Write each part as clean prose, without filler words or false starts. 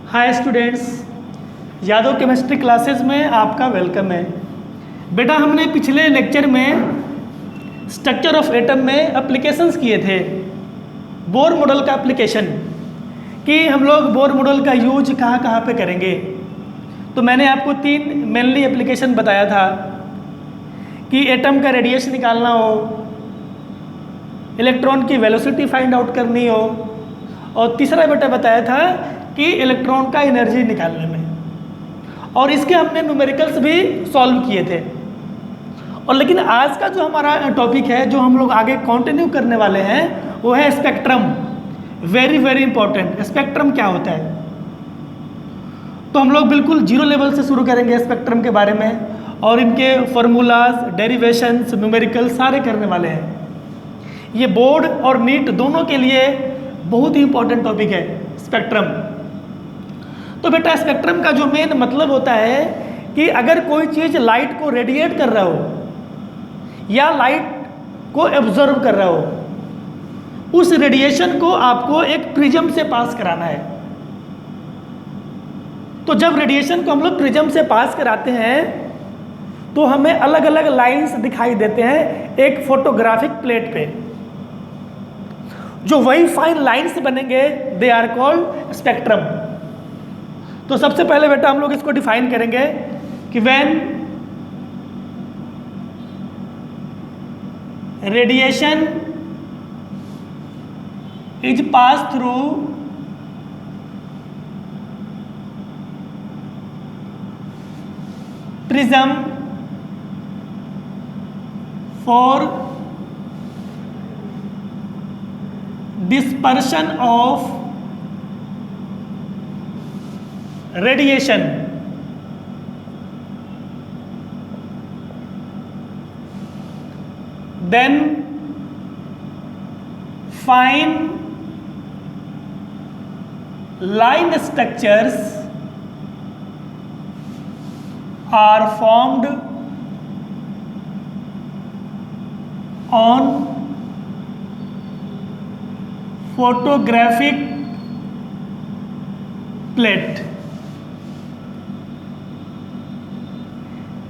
Hi students, Yadav chemistry classes में आपका welcome है। बेटा, हमने पिछले लेक्चर में स्ट्रक्चर ऑफ एटम में एप्लीकेशंस किए थे। बोर मॉडल का एप्लीकेशन कि हम लोग बोर मॉडल का यूज कहाँ कहाँ पे करेंगे। तो मैंने आपको 3 मेनली एप्लीकेशन बताया था कि एटम का रेडिएशन निकालना हो, इलेक्ट्रॉन की वेलोसिटी फाइंड आउट करनी हो, और तीसरा बेटा बताया था कि इलेक्ट्रॉन का एनर्जी निकालने में। और इसके हमने न्यूमेरिकल्स भी सॉल्व किए थे। और लेकिन आज का जो हमारा टॉपिक है, जो हम लोग आगे कंटिन्यू करने वाले हैं, वो है spectrum. Very very important. Spectrum क्या होता है? तो हम लोग बिल्कुल जीरो लेवल से शुरू करेंगे स्पेक्ट्रम के बारे में, और इनके फॉर्मूलाज, डेरिवेशंस, न्यूमेरिकल सारे करने वाले हैं। ये बोर्ड और नीट दोनों के लिए बहुत ही इंपॉर्टेंट टॉपिक है स्पेक्ट्रम। तो बेटा, स्पेक्ट्रम का जो मेन मतलब होता है कि अगर कोई चीज़ लाइट को रेडिएट कर रहा हो या लाइट को एब्जॉर्ब कर रहा हो, उस रेडिएशन को आपको एक प्रिज्म से पास कराना है। तो जब रेडिएशन को हम लोग प्रिज्म से पास कराते हैं तो हमें अलग अलग लाइंस दिखाई देते हैं एक फोटोग्राफिक प्लेट पे। जो वही फाइन लाइंस बनेंगे, दे आर कॉल्ड स्पेक्ट्रम। तो सबसे पहले बेटा हम लोग इसको डिफाइन करेंगे कि when radiation is pass through prism for dispersion of radiation, then fine line structures are formed on photographic plate.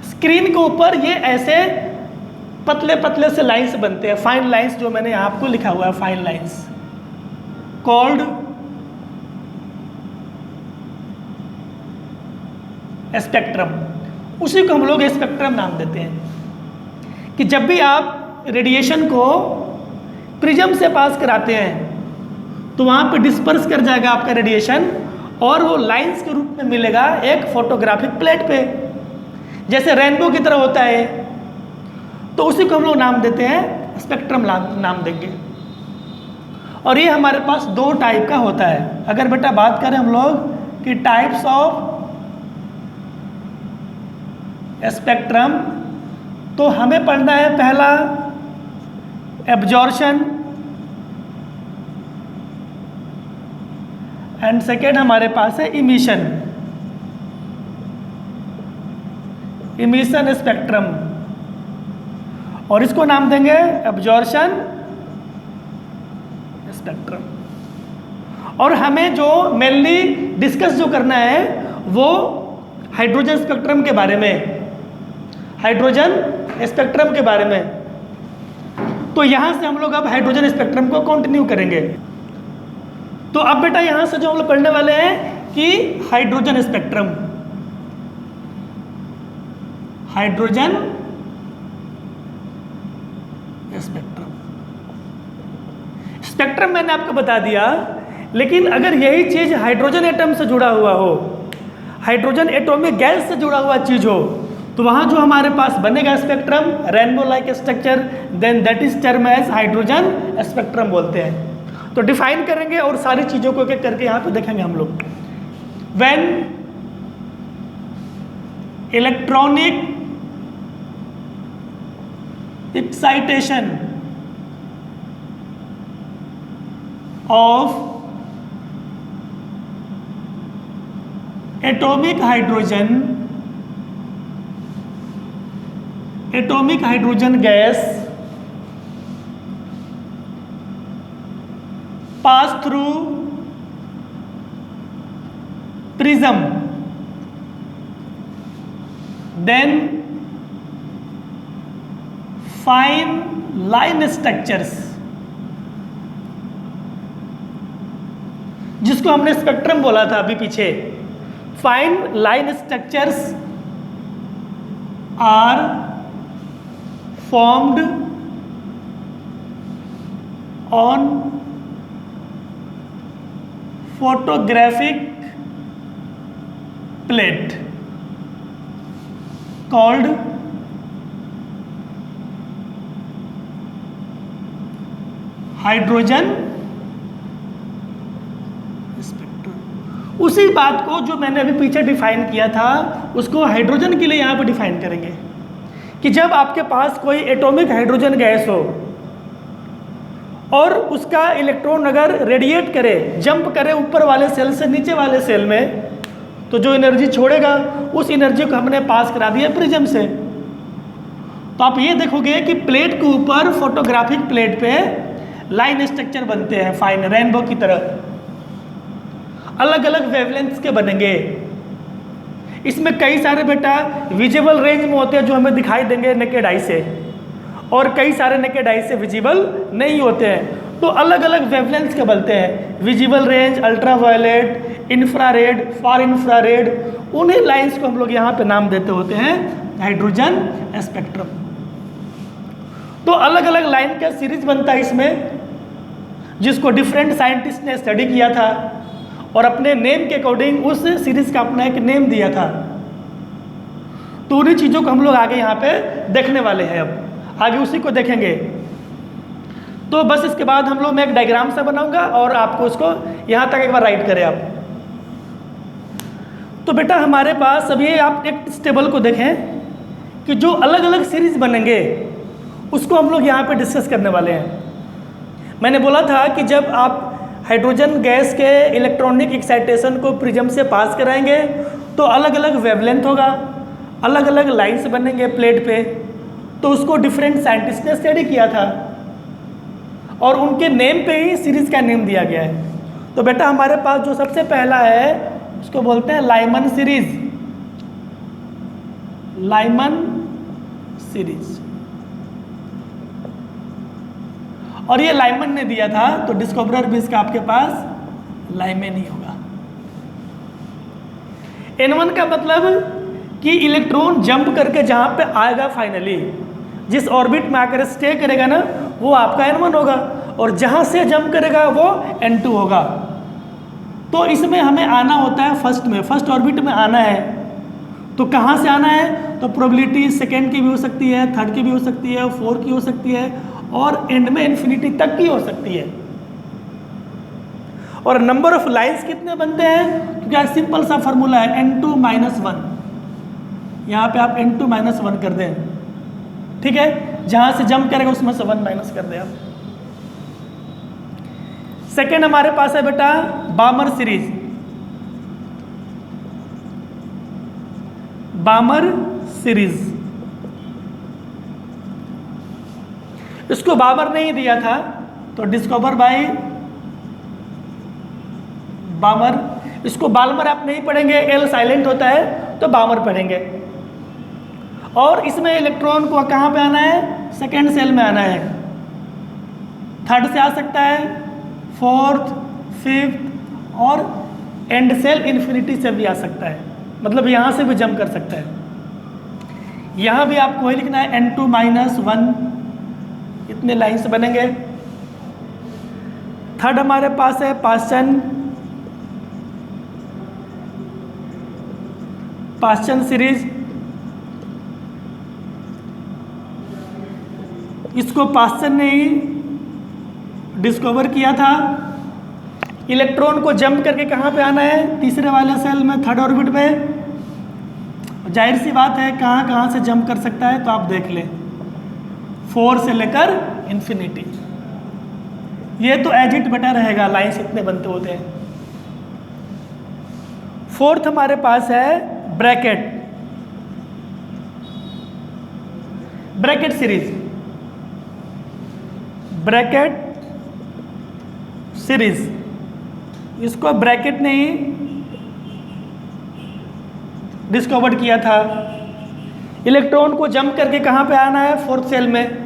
Screen के ऊपर ये ऐसे पतले पतले से लाइंस बनते हैं, फाइन लाइंस, जो मैंने यहां आपको लिखा हुआ है, फाइन लाइंस कॉल्ड स्पेक्ट्रम। उसी को हम लोग स्पेक्ट्रम नाम देते हैं कि जब भी आप रेडिएशन को प्रिज्म से पास कराते हैं तो वहाँ पे डिस्पर्स कर जाएगा आपका रेडिएशन, और वो लाइंस के रूप में मिलेगा एक फोटोग्राफिक प्लेट पे, जैसे रेनबो की तरह होता है। तो उसी को हम लोग नाम देते हैं स्पेक्ट्रम नाम देंगे। और ये हमारे पास 2 टाइप का होता है। अगर बेटा बात करें हम लोग कि टाइप्स ऑफ स्पेक्ट्रम, तो हमें पढ़ना है पहला एब्जॉर्शन, एंड सेकेंड हमारे पास है इमिशन। इमिशन स्पेक्ट्रम, और इसको नाम देंगे एब्जॉर्शन स्पेक्ट्रम। और हमें जो मेनली डिस्कस जो करना है वो हाइड्रोजन स्पेक्ट्रम के बारे में, हाइड्रोजन स्पेक्ट्रम के बारे में। तो यहां से हम लोग अब हाइड्रोजन स्पेक्ट्रम को कंटिन्यू करेंगे। तो अब बेटा यहां से जो हम लोग पढ़ने वाले हैं कि hydrogen spectrum, hydrogen spectrum. Spectrum मैंने आपको बता दिया, लेकिन अगर यही चीज हाइड्रोजन एटम से जुड़ा हुआ हो, हाइड्रोजन एटॉमिक गैस से जुड़ा हुआ चीज हो, तो वहां जो हमारे पास बनेगा spectrum, rainbow like structure, then that is term as hydrogen spectrum बोलते हैं। तो डिफाइन करेंगे और सारी चीजों को एक करके यहां पे देखेंगे हम लोग। When electronic excitation of atomic hydrogen gas pass through prism, then fine line structures, जिसको हमने स्पेक्ट्रम बोला था अभी पीछे। Fine line structures are formed on photographic plate called hydrogen spectrum. उसी बात को जो मैंने अभी पीछे डिफाइन किया था उसको हाइड्रोजन के लिए यहाँ पर डिफाइन करेंगे कि जब आपके पास कोई एटॉमिक हाइड्रोजन गैस हो और उसका इलेक्ट्रॉन अगर रेडिएट करे, जंप करे ऊपर वाले सेल से नीचे वाले सेल में, तो जो एनर्जी छोड़ेगा उस एनर्जी को हमने पास करा दिया प्रिज्म से। तो आप ये देखोगे कि प्लेट के ऊपर, फोटोग्राफिक प्लेट पे लाइन स्ट्रक्चर बनते हैं फाइन रेनबो की तरह, अलग अलग वेवलेंथ्स के बनेंगे। इसमें कई सारे बेटा विजिबल रेंज में होते हैं जो हमें दिखाई देंगे नेकेड आई से, और कई सारे नेकेड आई से विजिबल नहीं होते हैं। तो अलग अलग वेवलेंथ्स के बनते हैं, विजिबल रेंज, अल्ट्रावायलेट, इंफ्रारेड, फार इंफ्रारेड। उन्हीं लाइंस को हम लोग यहाँ पे नाम देते होते हैं हाइड्रोजन स्पेक्ट्रम। तो अलग अलग लाइन का सीरीज बनता है इसमें, जिसको डिफरेंट साइंटिस्ट ने स्टडी किया था और अपने नेम के अकॉर्डिंग उस सीरीज का अपना एक नेम दिया था। तो उन्हीं चीज़ों को हम लोग आगे यहाँ पे देखने वाले हैं, अब आगे उसी को देखेंगे। तो बस इसके बाद हम लोग, मैं एक डायग्राम सा बनाऊंगा और आपको उसको यहाँ तक एक बार राइट करें आप। तो बेटा हमारे पास अभी आप एक टेबल को देखें कि जो अलग अलग सीरीज बनेंगे उसको हम लोग यहाँ पे डिस्कस करने वाले हैं। मैंने बोला था कि जब आप हाइड्रोजन गैस के इलेक्ट्रॉनिक एक्साइटेशन को प्रिज्म से पास कराएंगे तो अलग अलग वेवलेंथ होगा, अलग अलग लाइंस बनेंगे प्लेट पे। तो उसको डिफरेंट साइंटिस्ट ने स्टडी किया था और उनके नेम पे ही सीरीज का नेम दिया गया है। तो बेटा हमारे पास जो सबसे पहला है उसको बोलते हैं लाइमन सीरीज, लाइमन सीरीज। और ये लाइमन ने दिया था, तो डिस्कवरर भी इसका आपके पास लाइमन ही होगा। N1 का मतलब कि इलेक्ट्रॉन जंप करके जहां पे आएगा फाइनली, जिस ऑर्बिट में आकर स्टे करेगा ना, वो आपका N1 होगा, और जहां से जंप करेगा वो N2 होगा। तो इसमें हमें आना होता है फर्स्ट में, फर्स्ट ऑर्बिट में आना है। तो कहाँ से आना है? तो प्रोबेबिलिटी सेकेंड की भी हो सकती है, थर्ड की भी हो सकती है, फोर्थ की हो सकती है, और एंड में इन्फिनिटी तक की हो सकती है। और नंबर ऑफ लाइंस कितने बनते हैं? तो क्या सिंपल सा फॉर्मूला है N2 - 1। यहाँ पे आप N2 - 1 कर दें, ठीक है। जहाँ से जंप करेगा उसमें से 1 माइनस कर दें आप। सेकेंड हमारे पास है बेटा बामर सीरीज, बामर सीरीज। इसको बामर नहीं दिया था, तो डिस्कवर बाय बामर। इसको बाल्मर आप नहीं पढ़ेंगे, एल साइलेंट होता है, तो बामर पढ़ेंगे। और इसमें इलेक्ट्रॉन को कहाँ पे आना है? सेकेंड सेल में आना है। थर्ड से आ सकता है, फोर्थ, फिफ्थ, और एंड सेल इन्फिनिटी से भी आ सकता है, मतलब यहाँ से भी जंप कर सकता है। यहाँ भी आपको वही लिखना है N2 - 1, इतने लाइंस बनेंगे। थर्ड हमारे पास है पाश्चन सीरीज। इसको पाश्चन ने ही डिस्कवर किया था। इलेक्ट्रॉन को जंप करके कहाँ पे आना है? तीसरे वाले सेल में, थर्ड ऑर्बिट में। जाहिर सी बात है कहाँ कहाँ से जंप कर सकता है, तो आप देख लें, 4 से लेकर इन्फिनिटी। ये तो एज इट बेटा रहेगा, लाइंस इतने बनते होते हैं। फोर्थ हमारे पास है bracket, Brackett series, Brackett series. इसको ब्रैकेट ने ही डिस्कवर्ड किया था। इलेक्ट्रॉन को जंप करके कहाँ पे आना है? फोर्थ सेल में।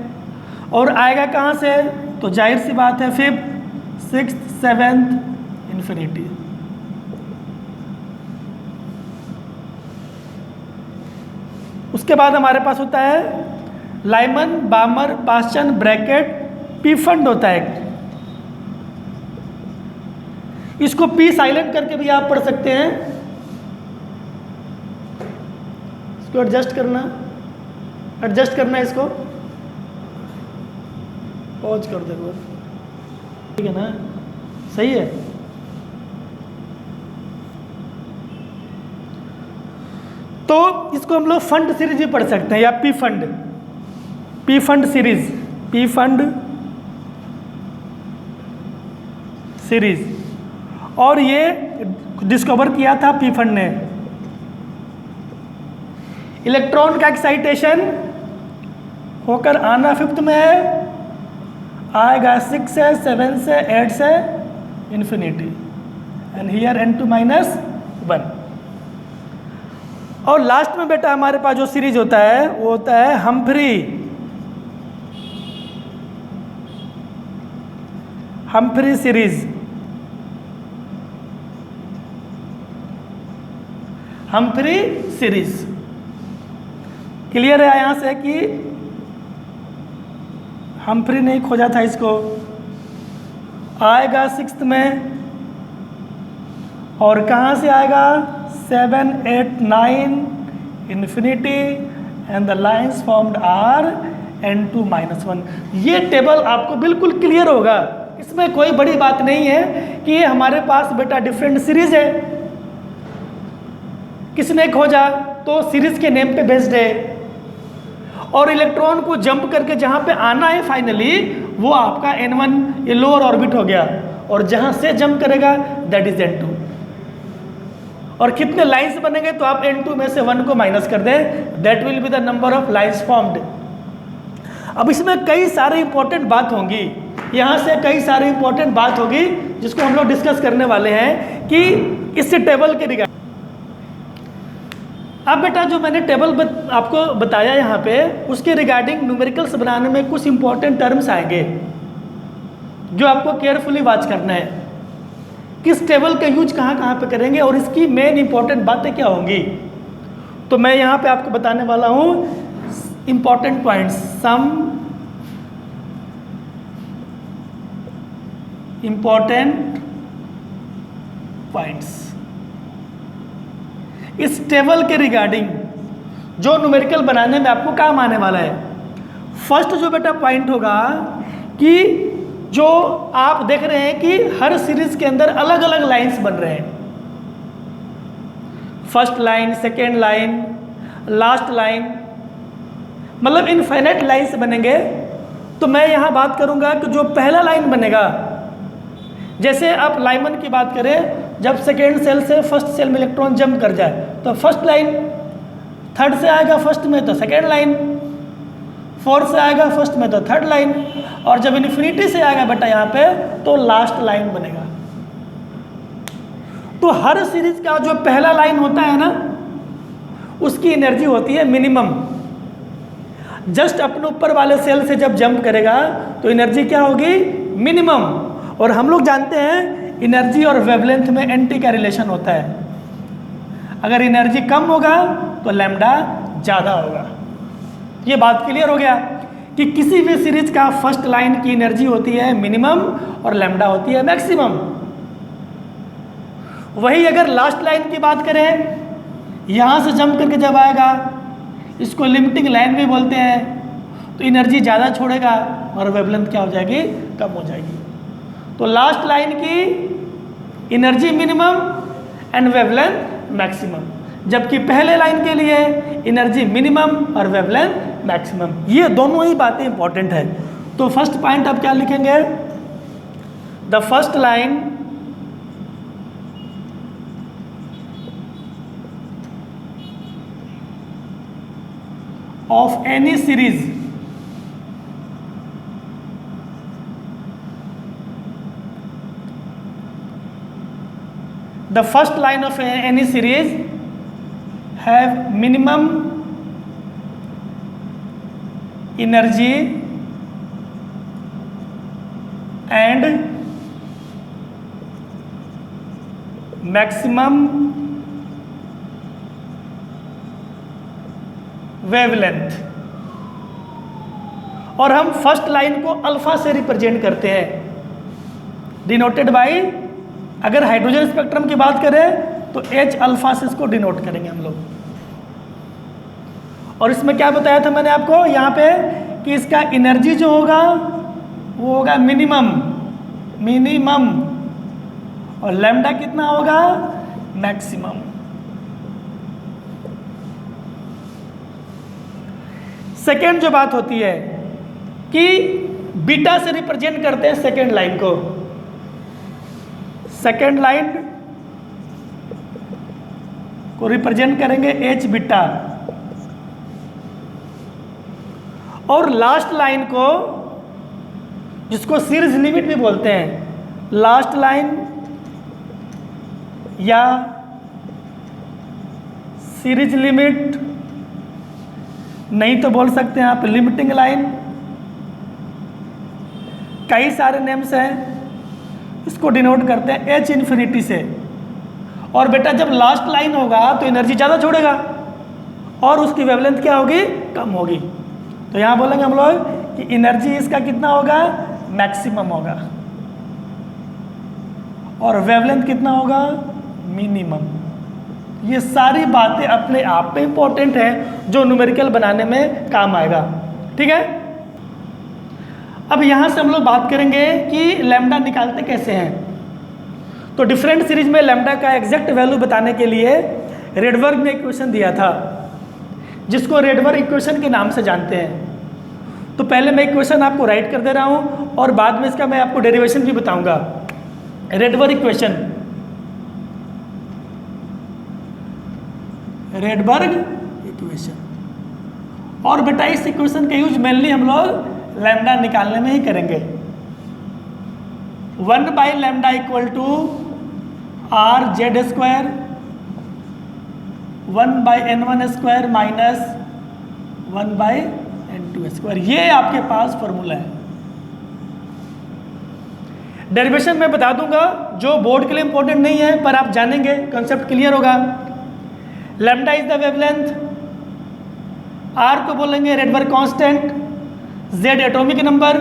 और आएगा कहाँ से? तो जाहिर सी बात है फिफ्थ, सिक्स्थ, सेवेंथ, इन्फिनिटी। उसके बाद हमारे पास होता है Lyman, बामर, Paschen, bracket, P fund होता है। इसको पी साइलेंट करके भी आप पढ़ सकते हैं। इसको एडजस्ट करना इसको पॉज कर दे, ठीक है ना? सही है। तो इसको हम लोग फंड सीरीज भी पढ़ सकते हैं, या पी फंड सीरीज। और ये डिस्कवर किया था पी फंड ने। इलेक्ट्रॉन का एक्साइटेशन होकर आना फिफ्थ में है, आएगा 6 से, 7 से, 8 से, इन्फिनिटी, एंड हियर n2 - 1। और लास्ट में बेटा हमारे पास जो सीरीज होता है वो होता है Humphry series. Humphry series clear है यहां से कि हम्फ्री ने खोजा था इसको। आएगा सिक्स्थ में, और कहाँ से आएगा? 7, 8, 9, infinity, and the lines formed are n2 - 1। ये टेबल आपको बिल्कुल क्लियर होगा, इसमें कोई बड़ी बात नहीं है कि ये हमारे पास बेटा डिफरेंट सीरीज है। किसने खोजा? तो सीरीज के नेम पे बेस्ड है। और इलेक्ट्रॉन को जंप करके जहाँ पे आना है फाइनली, वो आपका n1 ये लोअर ऑर्बिट हो गया, और जहाँ से जंप करेगा दैट इज n2। और कितने लाइंस बनेंगे? तो आप n2 में से 1 को माइनस कर दें, that will be the number of lines formed. अब इसमें कई सारे इंपॉर्टेंट बात होंगी, यहाँ से कई सारी इंपॉर्टेंट बात होगी जिसको हम लोग डिस्कस करने वाले हैं कि इस टेबल के रिगार्डिंग। अब बेटा जो मैंने टेबल आपको बताया यहाँ पे, उसके रिगार्डिंग न्यूमेरिकल्स बनाने में कुछ इंपॉर्टेंट टर्म्स आएंगे जो आपको केयरफुली वॉच करना है। किस टेबल का यूज कहाँ कहाँ पे करेंगे और इसकी मेन इंपॉर्टेंट बातें क्या होंगी, तो मैं यहाँ पे आपको बताने वाला हूँ important points, some important points इस टेबल के रिगार्डिंग जो न्यूमेरिकल बनाने में आपको काम आने वाला है। फर्स्ट जो बेटा पॉइंट होगा कि जो आप देख रहे हैं कि हर सीरीज के अंदर अलग अलग लाइंस बन रहे हैं। First line, second line, last line, मतलब इनफाइनाइट लाइंस बनेंगे। तो मैं यहाँ बात करूँगा कि जो पहला लाइन बनेगा, जैसे आप लाइमन की बात करें, जब सेकेंड सेल से फर्स्ट सेल में इलेक्ट्रॉन जंप कर जाए तो फर्स्ट लाइन, थर्ड से आएगा फर्स्ट में तो सेकेंड लाइन, फोर्थ से आएगा फर्स्ट में तो थर्ड लाइन, और जब इन्फिनिटी से आएगा बेटा यहाँ पे तो लास्ट लाइन बनेगा। तो हर सीरीज का जो पहला लाइन होता है ना, उसकी एनर्जी होती है मिनिमम। जस्ट अपने ऊपर वाले सेल से जब जंप करेगा तो एनर्जी क्या होगी? मिनिमम। और हम लोग जानते हैं एनर्जी और वेवलेंथ में एंटी का रिलेशन होता है। अगर एनर्जी कम होगा तो लैम्डा ज़्यादा होगा। ये बात क्लियर हो गया कि किसी भी सीरीज का फर्स्ट लाइन की एनर्जी होती है मिनिमम और लैम्डा होती है मैक्सिमम। वही अगर लास्ट लाइन की बात करें, यहाँ से जंप करके जब आएगा, इसको लिमिटिंग लाइन भी बोलते हैं, तो एनर्जी ज़्यादा छोड़ेगा और वेवलेंथ क्या हो जाएगी? कम हो जाएगी। तो लास्ट लाइन की energy minimum and wavelength maximum, जबकि पहले लाइन के लिए एनर्जी मिनिमम और वेवलेंथ मैक्सिमम। ये दोनों ही बातें इंपॉर्टेंट है। तो फर्स्ट पॉइंट आप क्या लिखेंगे? The first line of any series the first line of any series have minimum energy and maximum wavelength. और हम फर्स्ट लाइन को अल्फा से रिप्रेजेंट करते हैं, डिनोटेड बाय, अगर हाइड्रोजन स्पेक्ट्रम की बात करें तो H अल्फा से इसको डिनोट करेंगे हम लोग। और इसमें क्या बताया था मैंने आपको यहाँ पे कि इसका एनर्जी जो होगा वो होगा मिनिमम, और लैम्डा कितना होगा, मैक्सिमम। सेकेंड जो बात होती है कि बीटा से रिप्रेजेंट करते हैं सेकेंड लाइन को। सेकेंड लाइन को रिप्रेजेंट करेंगे H बीटा, और लास्ट लाइन को, जिसको सीरीज लिमिट भी बोलते हैं, लास्ट लाइन या सीरीज लिमिट, नहीं तो बोल सकते हैं आप लिमिटिंग लाइन, कई सारे नेम्स हैं, इसको डिनोट करते हैं H इन्फिनिटी से। और बेटा जब लास्ट लाइन होगा तो एनर्जी ज़्यादा छोड़ेगा और उसकी वेवलेंथ क्या होगी, कम होगी। तो यहाँ बोलेंगे हम लोग कि एनर्जी इसका कितना होगा, मैक्सिमम होगा, और वेवलेंथ कितना होगा, मिनिमम। ये सारी बातें अपने आप में इंपॉर्टेंट है जो न्यूमेरिकल बनाने में काम आएगा। ठीक है, अब यहाँ से हम लोग बात करेंगे कि लैम्डा निकालते कैसे हैं। तो डिफरेंट सीरीज में लैम्डा का एग्जैक्ट वैल्यू बताने के लिए रेडबर्ग ने इक्वेशन दिया था, जिसको रेडबर्ग इक्वेशन के नाम से जानते हैं। तो पहले मैं इक्वेशन आपको राइट कर दे रहा हूँ और बाद में इसका मैं आपको डेरिवेशन भी बताऊंगा। रेडबर्ग इक्वेशन, रेडबर्ग इक्वेशन, और बेटा इस इक्वेशन का यूज मेनली हम लोग लैम्डा निकालने में ही करेंगे। 1 by lambda equal to R Z square 1 by n1 square minus 1 by n2 square, ये आपके पास फॉर्मूला है। डेरिवेशन में बता दूंगा, जो बोर्ड के लिए इंपॉर्टेंट नहीं है पर आप जानेंगे, कंसेप्ट क्लियर होगा। Lambda is the wavelength, R को बोलेंगे Rydberg constant, Z atomic number,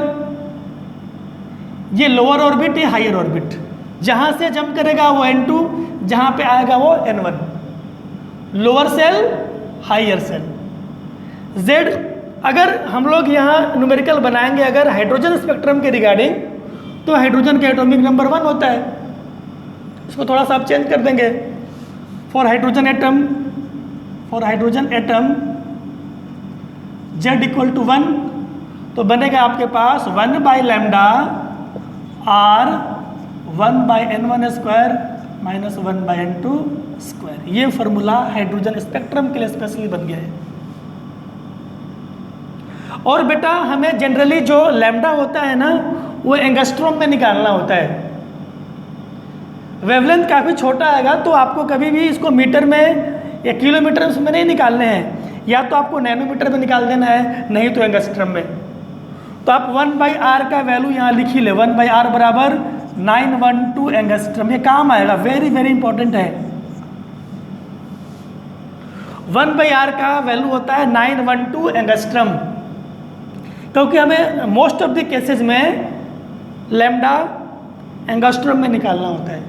ये लोअर ऑर्बिट, ये हायर ऑर्बिट, जहां से जंप करेगा वो n2, जहां पे आएगा वो n1, lower shell higher shell. Z, अगर हम लोग यहाँ न्यूमेरिकल बनाएंगे अगर हाइड्रोजन स्पेक्ट्रम के रिगार्डिंग, तो हाइड्रोजन का एटॉमिक नंबर 1 होता है, इसको थोड़ा सा आप चेंज कर देंगे। For hydrogen atom Z equal to 1, तो बनेगा आपके पास 1 by lambda R 1 by n1 square minus 1 by n2 square. ये फॉर्मूला हाइड्रोजन स्पेक्ट्रम के लिए स्पेशली बन गया है। और बेटा हमें जनरली जो लैम्डा होता है ना, वो एंगस्ट्रॉम में निकालना होता है। वेवलेंथ काफ़ी छोटा आएगा तो आपको कभी भी इसको मीटर में या किलोमीटर में नहीं निकालने हैं, या तो आपको नैनोमीटर में निकाल देना है, नहीं तो एंगस्ट्रम में। तो आप 1 बाई आर का वैल्यू यहाँ लिख ही ले, 1 बाई आर बराबर 912 एंगस्ट्रम, ये काम आएगा, वेरी वेरी इंपॉर्टेंट है। 1 बाई आर का वैल्यू होता है 912 एंगस्ट्रम, क्योंकि हमें मोस्ट ऑफ द केसेस में लैम्डा एंगस्ट्रम में निकालना होता है।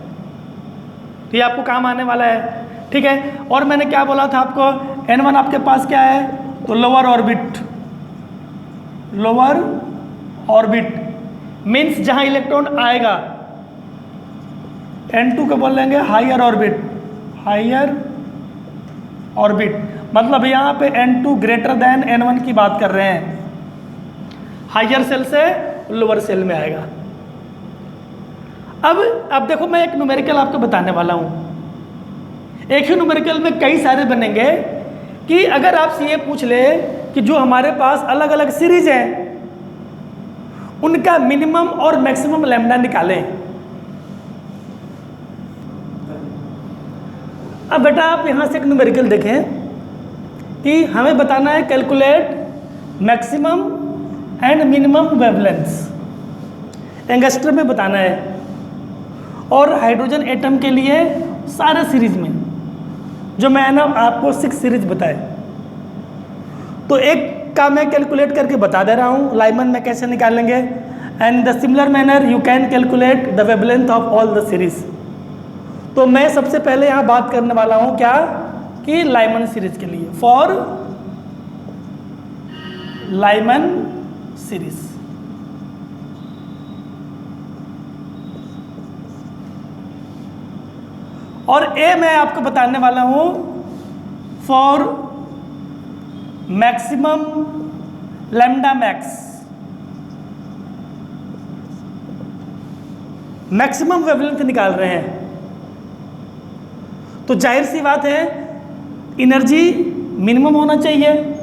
तो ये आपको काम आने वाला है। ठीक है, और मैंने क्या बोला था आपको, n1 आपके पास क्या है, तो लोअर ऑर्बिट मीन्स जहां इलेक्ट्रॉन आएगा। n2 को बोल लेंगे हायर ऑर्बिट, मतलब यहाँ पे n2 ग्रेटर देन n1 की बात कर रहे हैं, हायर सेल से लोअर सेल में आएगा। अब देखो, मैं एक न्यूमेरिकल आपको बताने वाला हूँ। एक ही न्यूमेरिकल में कई सारे बनेंगे कि अगर आपसे ये पूछ ले कि जो हमारे पास अलग अलग सीरीज हैं उनका मिनिमम और मैक्सिमम लैम्डा निकालें। अब बेटा आप यहाँ से एक न्यूमेरिकल देखें, कि हमें बताना है calculate maximum and minimum wavelengths, angstrom में बताना है। और हाइड्रोजन एटम के लिए सारे सीरीज में जो मैंने आपको 6 सीरीज बताए, तो एक का मैं कैलकुलेट करके बता दे रहा हूँ लाइमन में कैसे निकालेंगे। And the similar manner you can calculate the wavelength of all the series. तो मैं सबसे पहले यहाँ बात करने वाला हूँ क्या कि लाइमन सीरीज के लिए, फॉर लाइमन सीरीज। और ए मैं आपको बताने वाला हूं for maximum lambda max, maximum wavelength निकाल रहे हैं। तो जाहिर सी बात है एनर्जी मिनिमम होना चाहिए,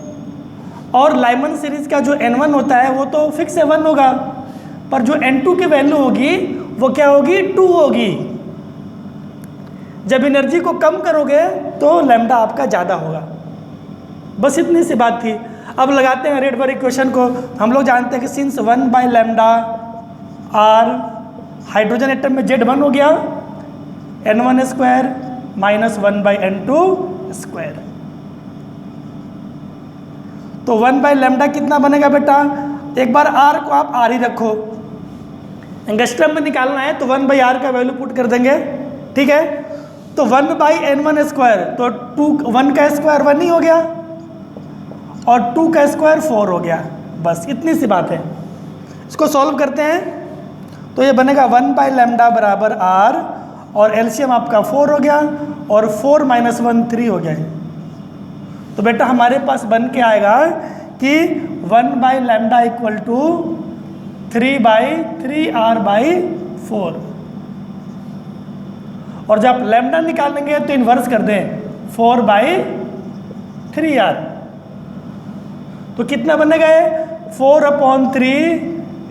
और लाइमन सीरीज का जो N1 होता है वो तो फिक्स 1 होगा, पर जो N2 की वैल्यू होगी वो क्या होगी, 2 होगी। जब एनर्जी को कम करोगे तो लैम्डा आपका ज़्यादा होगा। बस इतनी सी बात थी। अब लगाते हैं रेट पर इक्वेशन को। हम लोग जानते हैं कि since 1 by lambda R, hydrogen atom में Z1 हो गया, N1 square minus 1 by N2 square. तो 1 बाई लैम्डा कितना बनेगा बेटा, एक बार आर को आप आर ही रखो, एंगस्ट्रम में निकालना है तो 1 बाई आर का वैल्यू पुट कर देंगे, ठीक है। तो 1 बाई N1 स्क्वायर, तो 1 का स्क्वायर 1 ही हो गया और 2 का स्क्वायर 4 हो गया। बस इतनी सी बात है। इसको सॉल्व करते हैं तो ये बनेगा 1 बाई लैम्डा बराबर आर, और एलसीएम आपका 4 हो गया, और 4 माइनस 1 3 हो गया। तो बेटा हमारे पास बन के आएगा कि 1 by lambda equal to 3 by 3 R by 4। और जब लैम्डा निकालेंगे तो इन्वर्स कर दें, 4 बाई 3 आर। तो कितना बनेगा ये, 4/3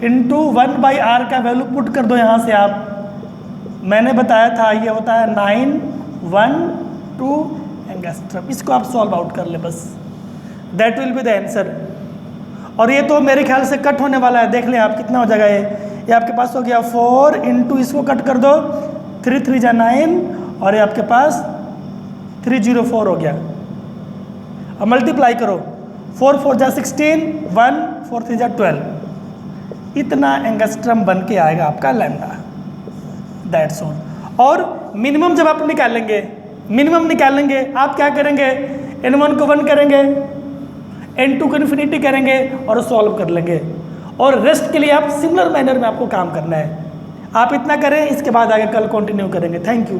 इंटू 1 बाई आर का वैल्यू पुट कर दो यहाँ से आप। मैंने बताया था ये होता है 912 एंगस्ट्रम। इसको आप सॉल्व आउट कर ले बस, that will be the answer. और ये तो मेरे ख्याल से कट होने वाला है, देख लें आप कितना हो जाएगा ये आपके पास हो गया 4 इंटू इसको कट कर दो, 3 3 जा 9, और ये आपके पास 304 हो गया। अब मल्टीप्लाई करो, 4 4 जा 16, 1 4 3 जा 12। इतना एंगस्ट्रम बन के आएगा आपका लैम्डा, दैट्स ऑल। और मिनिमम जब आप निकालेंगे, मिनिमम निकालेंगे आप क्या करेंगे, N1 को 1 करेंगे, N2 को इन्फिनिटी करेंगे और सॉल्व कर लेंगे। और रेस्ट के लिए आप सिमिलर मैनर में आपको काम करना है। आप इतना करें, इसके बाद आगे कल कंटिन्यू करेंगे। Thank you.